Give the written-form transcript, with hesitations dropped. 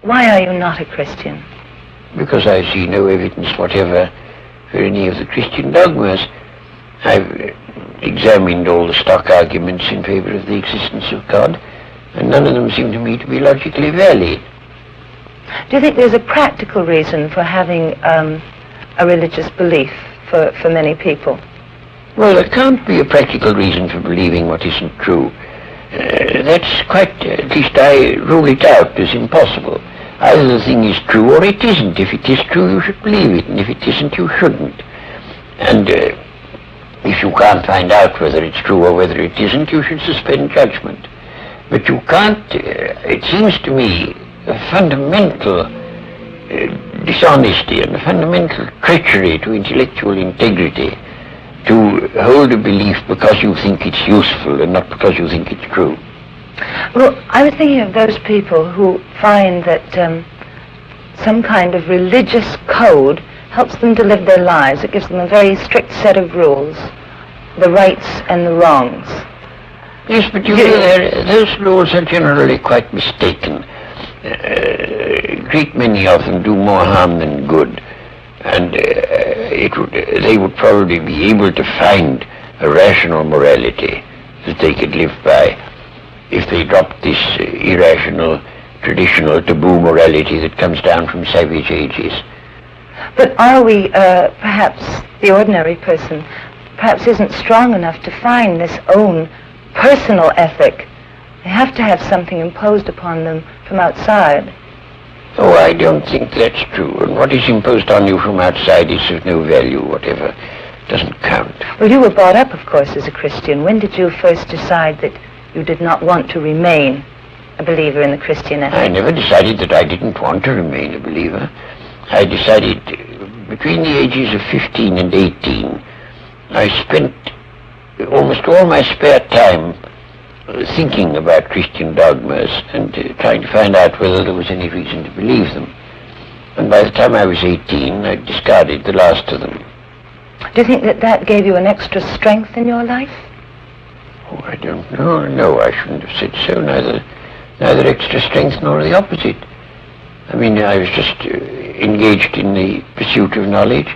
Why are you not a Christian? Because I see no evidence whatever for any of the Christian dogmas. I've examined all the stock arguments in favor of the existence of God, and none of them seem to me to be logically valid. Do you think there's a practical reason for having a religious belief for many people? Well, there can't be a practical reason for believing what isn't true. That's quite, at least I rule it out as impossible. Either the thing is true or it isn't. If it is true, you should believe it, and if it isn't, you shouldn't. And if you can't find out whether it's true or whether it isn't, you should suspend judgment. But you can't, it seems to me, a fundamental dishonesty and a fundamental treachery to intellectual integrity to hold a belief because you think it's useful and not because you think it's true. Well, I was thinking of those people who find that some kind of religious code helps them to live their lives. It gives them a very strict set of rules, the rights and the wrongs. Yes, but you know, those rules are generally quite mistaken. A great many of them do more harm than good, and they would probably be able to find a rational morality that they could live by if they dropped this irrational, traditional, taboo morality that comes down from savage ages. But are we, perhaps the ordinary person, perhaps isn't strong enough to find this own personal ethic? They have to have something imposed upon them from outside. Oh, I don't think that's true. And what is imposed on you from outside is of no value whatever. It doesn't count. Well, you were brought up, of course, as a Christian. When did you first decide that you did not want to remain a believer in the Christian ethic? I never decided that I didn't want to remain a believer. I decided between the ages of 15 and 18, I spent almost all my spare time thinking about Christian dogmas and trying to find out whether there was any reason to believe them. And by the time I was 18, I discarded the last of them. Do you think that that gave you an extra strength in your life? Oh, I don't know. No, I shouldn't have said so. Neither extra strength nor the opposite. I mean, I was just engaged in the pursuit of knowledge.